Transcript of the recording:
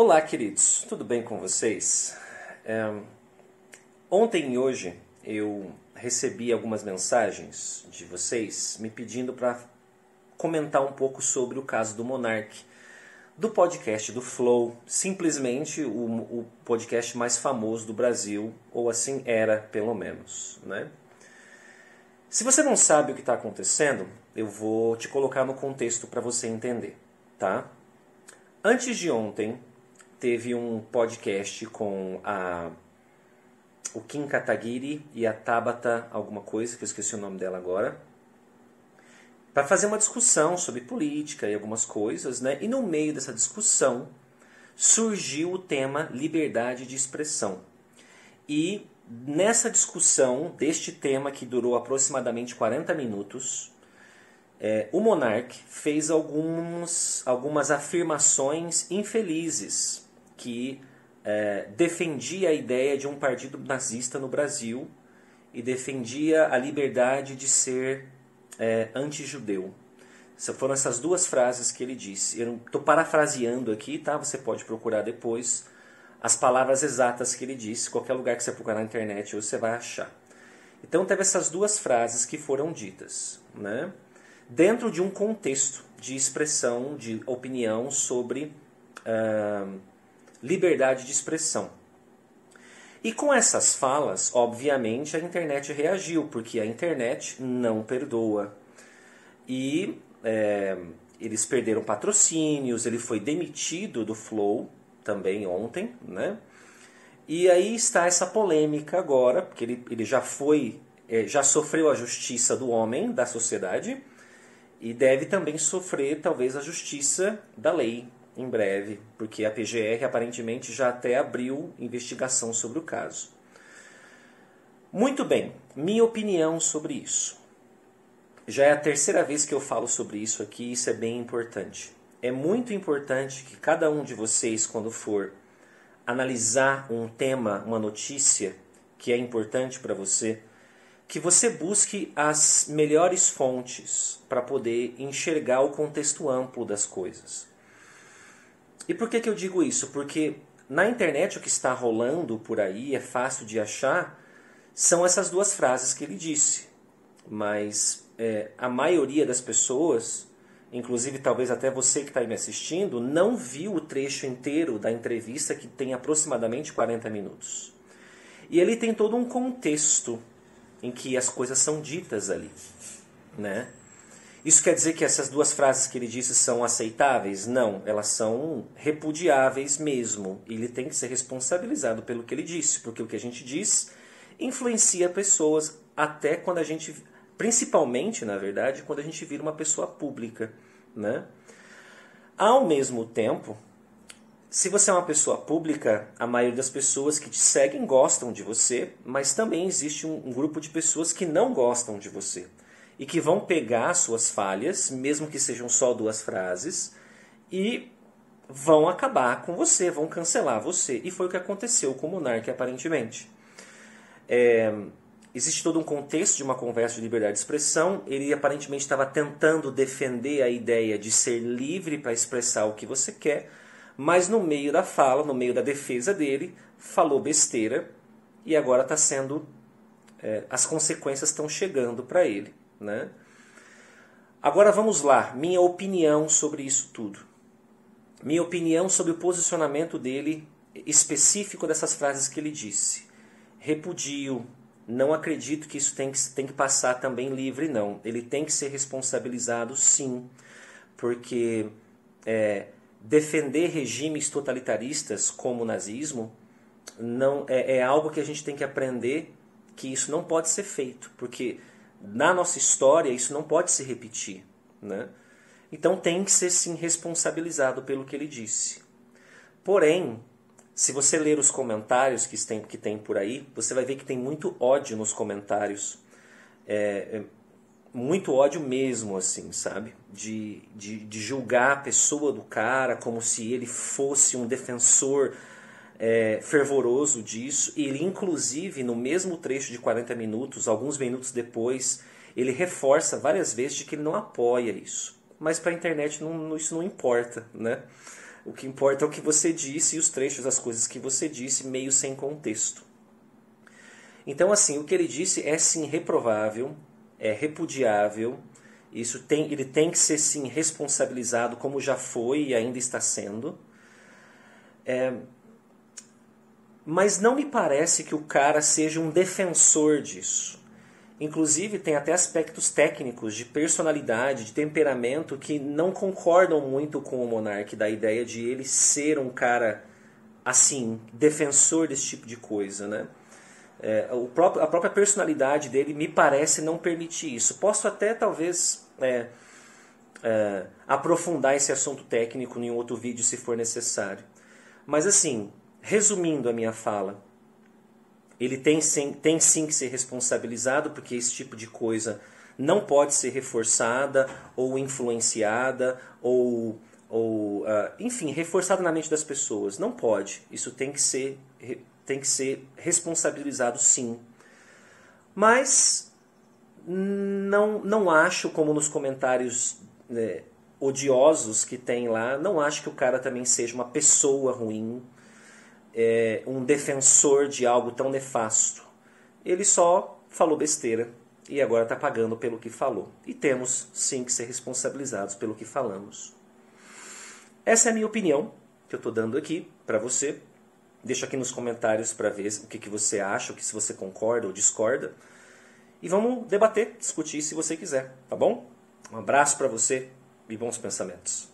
Olá, queridos, tudo bem com vocês? Ontem e hoje eu recebi algumas mensagens de vocês me pedindo para comentar um pouco sobre o caso do Monark, do podcast do Flow, simplesmente o podcast mais famoso do Brasil, ou assim era, pelo menos, né? Se você não sabe o que está acontecendo, eu vou te colocar no contexto para você entender, tá? Antes de ontem, teve um podcast com o Kim Kataguiri e a Tabata alguma coisa, que eu esqueci o nome dela agora, para fazer uma discussão sobre política e algumas coisas, né? E no meio dessa discussão surgiu o tema liberdade de expressão. E nessa discussão deste tema, que durou aproximadamente 40 minutos, o Monark fez algumas afirmações infelizes que defendia a ideia de um partido nazista no Brasil e defendia a liberdade de ser anti-judeu. Foram essas duas frases que ele disse. Eu estou parafraseando aqui, tá? Você pode procurar depois as palavras exatas que ele disse. Qualquer lugar que você procurar na internet você vai achar. Então teve essas duas frases que foram ditas, né? Dentro de um contexto de expressão, de opinião sobre liberdade de expressão. E com essas falas, obviamente, a internet reagiu, porque a internet não perdoa. E eles perderam patrocínios, ele foi demitido do Flow também ontem, né? E aí está essa polêmica agora, porque ele já sofreu a justiça do homem, da sociedade, e deve também sofrer, talvez, a justiça da lei em breve, porque a PGR aparentemente já até abriu investigação sobre o caso. Muito bem, minha opinião sobre isso. Já é a terceira vez que eu falo sobre isso aqui, isso é bem importante. É muito importante que cada um de vocês, quando for analisar um tema, uma notícia que é importante para você, que você busque as melhores fontes para poder enxergar o contexto amplo das coisas. E por que eu digo isso? Porque na internet o que está rolando por aí, é fácil de achar, são essas duas frases que ele disse. Mas a maioria das pessoas, inclusive talvez até você que está aí me assistindo, não viu o trecho inteiro da entrevista, que tem aproximadamente 40 minutos. E ele tem todo um contexto em que as coisas são ditas ali, né? Isso quer dizer que essas duas frases que ele disse são aceitáveis? Não, elas são repudiáveis mesmo. Ele tem que ser responsabilizado pelo que ele disse, porque o que a gente diz influencia pessoas até quando a gente, principalmente, na verdade, quando a gente vira uma pessoa pública, né? Ao mesmo tempo, se você é uma pessoa pública, a maioria das pessoas que te seguem gostam de você, mas também existe um grupo de pessoas que não gostam de você e que vão pegar suas falhas, mesmo que sejam só duas frases, e vão acabar com você, vão cancelar você. E foi o que aconteceu com o Monark, aparentemente. Existe todo um contexto de uma conversa de liberdade de expressão. Ele aparentemente estava tentando defender a ideia de ser livre para expressar o que você quer, mas no meio da fala, no meio da defesa dele, falou besteira e agora está sendo... as consequências estão chegando para ele, né? Agora vamos lá, minha opinião sobre isso tudo. Minha opinião sobre o posicionamento dele específico dessas frases que ele disse. Repudio, não acredito que isso tem que passar também livre, não. Ele tem que ser responsabilizado, sim, porque defender regimes totalitaristas como o nazismo não é algo que a gente tem que aprender, que isso não pode ser feito, porque na nossa história isso não pode se repetir, né? Então tem que ser sim responsabilizado pelo que ele disse. Porém, se você ler os comentários que tem por aí, você vai ver que tem muito ódio nos comentários. Muito ódio mesmo, assim, sabe? De julgar a pessoa do cara como se ele fosse um defensor fervoroso disso. E ele, inclusive, no mesmo trecho de 40 minutos, alguns minutos depois, ele reforça várias vezes de que ele não apoia isso. Mas para a internet isso não importa, né? O que importa é o que você disse e os trechos das coisas que você disse, meio sem contexto. Então, assim, o que ele disse é sim reprovável, é repudiável, ele tem que ser sim responsabilizado, como já foi e ainda está sendo. Mas não me parece que o cara seja um defensor disso. Inclusive, tem até aspectos técnicos, de personalidade, de temperamento, que não concordam muito com o Monark, da ideia de ele ser um cara, assim, defensor desse tipo de coisa, né? A própria personalidade dele me parece não permitir isso. Posso até, talvez, aprofundar esse assunto técnico em outro vídeo, se for necessário. Mas, assim, resumindo a minha fala, ele tem sim que ser responsabilizado, porque esse tipo de coisa não pode ser reforçada ou influenciada enfim, reforçada na mente das pessoas. Não pode. Isso tem que ser responsabilizado sim. Mas não acho, como nos comentários odiosos que tem lá, não acho que o cara também seja uma pessoa ruim, um defensor de algo tão nefasto. Ele só falou besteira e agora está pagando pelo que falou. E temos sim que ser responsabilizados pelo que falamos. Essa é a minha opinião que eu estou dando aqui para você. Deixa aqui nos comentários para ver o que você acha, se você concorda ou discorda. E vamos debater, discutir se você quiser, tá bom? Um abraço para você e bons pensamentos.